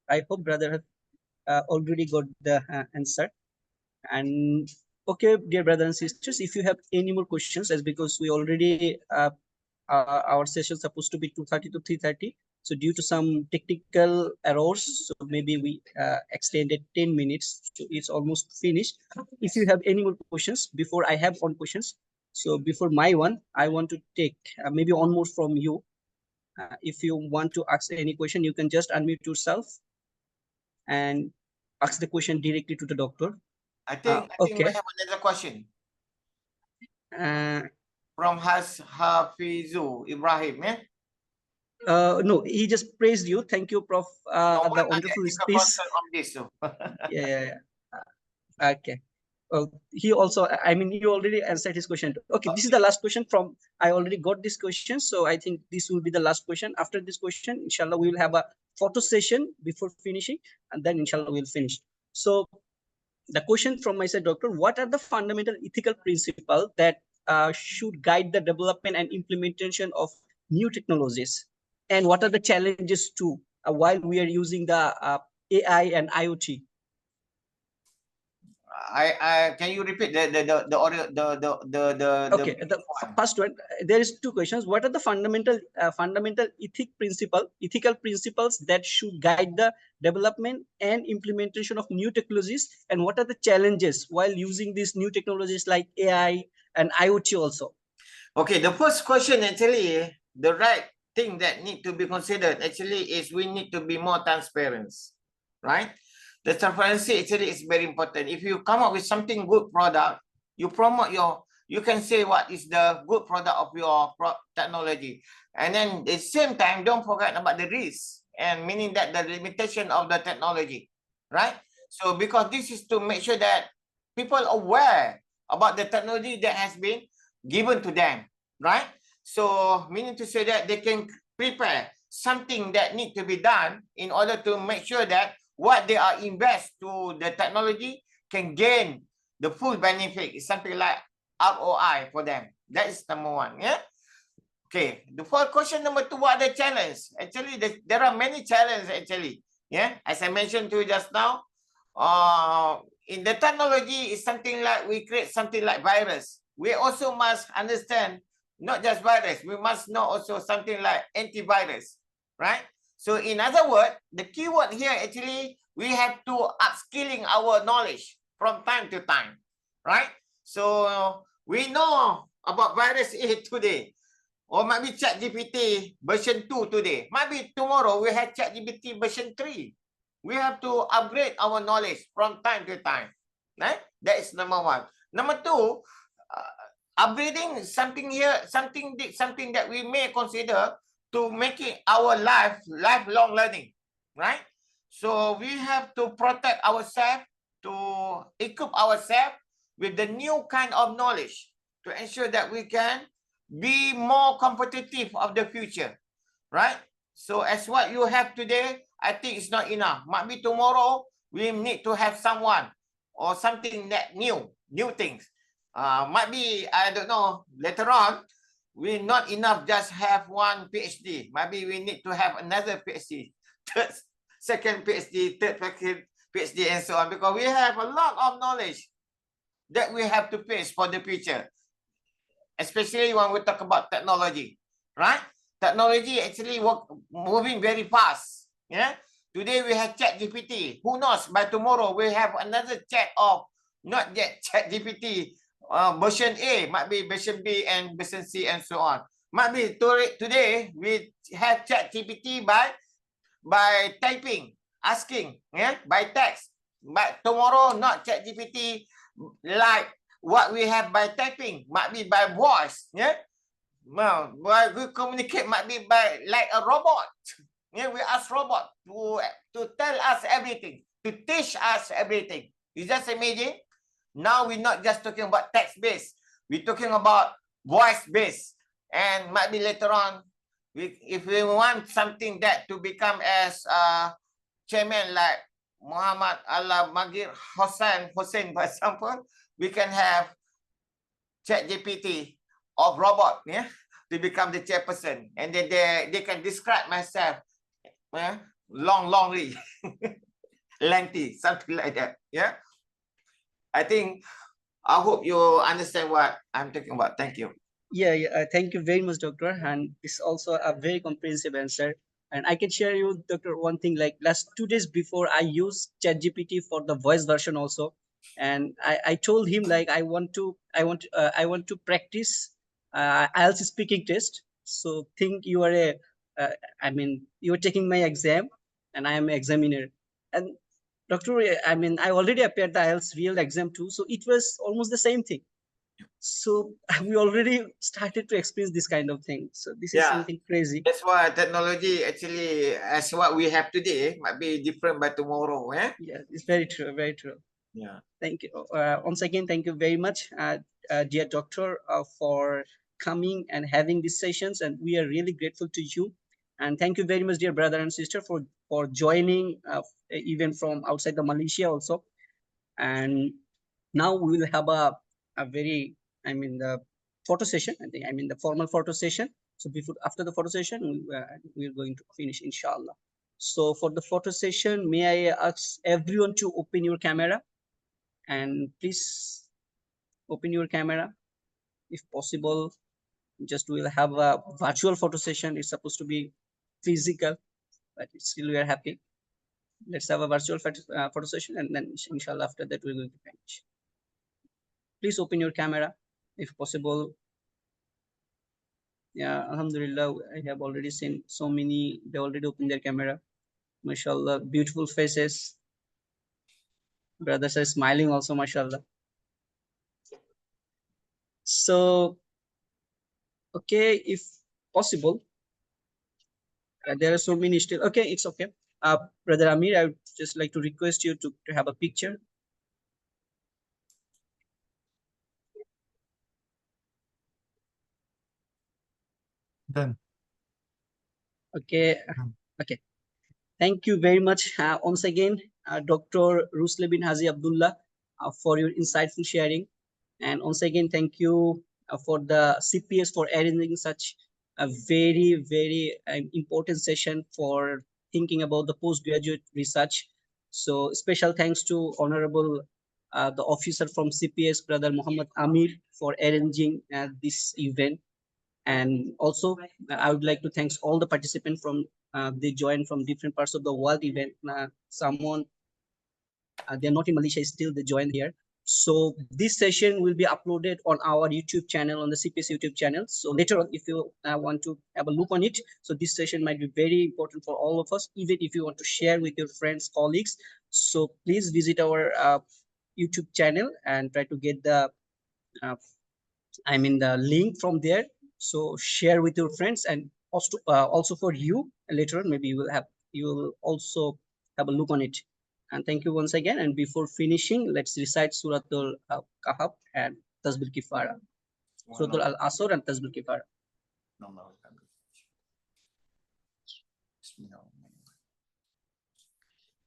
I hope brother have already got the answer. And okay, dear brothers and sisters, if you have any more questions, as because we already our session supposed to be 2:30 to 3:30. So due to some technical errors, so maybe we extended 10 minutes. So it's almost finished. If you have any more questions, before I have one questions. So before my one, I want to take maybe one more from you. If you want to ask any question, you can just unmute yourself and ask the question directly to the doctor. I think okay. we have another question Uh, from Hafizu Ibrahim. no, he just praised you. Thank you, Prof. No, The wonderful speech. on this, so. Yeah. Okay. He also, I mean, you already answered his question. Okay, this is the last question from, I already got this question. So I think this will be the last question. After this question, inshallah, we will have a photo session before finishing, and then inshallah, we'll finish. So the question from my side, Doctor, what are the fundamental ethical principles that should guide the development and implementation of new technologies? And what are the challenges too, while we are using the AI and IoT? Can you repeat the audio, Okay, the first one, there is two questions. What are the fundamental ethical principles that should guide the development and implementation of new technologies, and what are the challenges while using these new technologies like AI and IoT also? Okay, the first question actually, the right thing that need to be considered actually is we need to be more transparent, right? The transparency actually is very important. If you come up with something good product, you promote you can say what is the good product of your technology. And then at the same time, don't forget about the risk, and meaning that the limitation of the technology, right? So because this is to make sure that people are aware about the technology that has been given to them, right? So meaning to say that they can prepare something that need to be done in order to make sure that what they are invest to the technology can gain the full benefit. It's something like ROI for them. That is number one. Yeah. Okay. The first question number two, what are the challenges? Actually, there are many challenges actually. Yeah. As I mentioned to you just now, in the technology is something like we create something like virus. We also must understand not just virus. We must know also something like antivirus, right? So in other words, the keyword here actually, we have to upskilling our knowledge from time to time, right? So we know about virus A today, or maybe ChatGPT version 2 today. Maybe tomorrow we have ChatGPT version 3. We have to upgrade our knowledge from time to time, right? That is number one. Number two, upgrading something here, something that we may consider to making our lifelong learning, right? So we have to protect ourselves, to equip ourselves with the new kind of knowledge to ensure that we can be more competitive of the future, right? So as what you have today, I think it's not enough. Might be tomorrow we need to have someone or something that new things. Might be, I don't know, later on, we not enough just have one PhD. Maybe we need to have another PhD, second PhD, third PhD, and so on, because we have a lot of knowledge that we have to face for the future, especially when we talk about technology, right? Technology actually moving very fast. Yeah. Today we have ChatGPT. Who knows? By tomorrow we have another chat of not yet ChatGPT version A, might be version B and version C and so on. Might be today we have ChatGPT by typing, asking, yeah, by text. But tomorrow not ChatGPT like what we have by typing, might be by voice, yeah. Well, we communicate might be by like a robot. Yeah, we ask robot to tell us everything, to teach us everything. You just imagine. Now we're not just talking about text-based. We're talking about voice-based. And might be later on, if we want something that to become as chairman like Muhammad Allah Magir Hossein, for example, we can have ChatGPT of robot, yeah, to become the chairperson, and then they can describe myself, yeah, longly, lengthy, something like that, yeah. I hope you understand what I'm talking about. Thank you. Yeah, thank you very much, Doctor. And it's also a very comprehensive answer. And I can share you, Doctor, one thing, like last 2 days before I used ChatGPT for the voice version also. And I told him like I want to practice IELTS speaking test. So think you are you're taking my exam and I am an examiner. And Doctor, I already appeared the IELTS real exam too. So it was almost the same thing. So we already started to experience this kind of thing. So this is something crazy. That's why technology actually, as what we have today, might be different by tomorrow. Eh? Yeah, it's very true. Very true. Yeah. Thank you. Once again, thank you very much, dear Doctor, for coming and having these sessions. And we are really grateful to you. And thank you very much, dear brother and sister, for joining, even from outside the Malaysia also. And now we will have a very, the photo session. The formal photo session. So after the photo session, we're going to finish, inshallah. So for the photo session, may I ask everyone to open your camera, and please open your camera if possible. Just we'll have a virtual photo session. It's supposed to be physical, but still we are happy. Let's have a virtual photo session, and then inshallah after that we're going to finish. Please open your camera if possible. Yeah, alhamdulillah, I have already seen so many. They already opened their camera. Mashallah, beautiful faces. Brothers are smiling also, mashallah. So, okay, if possible, there are so many still. Okay, it's okay. Brother Amir, I would just like to request you to have a picture. Done. Okay. Okay. Thank you very much once again, Dr. Rusli bin Haji Abdullah, for your insightful sharing. And once again, thank you for the CPS for arranging such a very, very important session for thinking about the postgraduate research. So special thanks to Honorable the officer from CPS, Brother Muhammad Amir, for arranging this event. And also, I would like to thank all the participants from they joined from different parts of the world event. Someone they're not in Malaysia, still they joined here. So this session will be uploaded on our YouTube channel, on the CPS YouTube channel. So later on, if you want to have a look on it, so this session might be very important for all of us, even if you want to share with your friends, colleagues. So please visit our YouTube channel and try to get the the link from there. So share with your friends, and also for you later on, maybe you will also have a look on it. And thank you once again. And before finishing, let's recite Suratul Kahf and Tasbih Kifara. Suratul Al-Asr and Tasbih Kifara.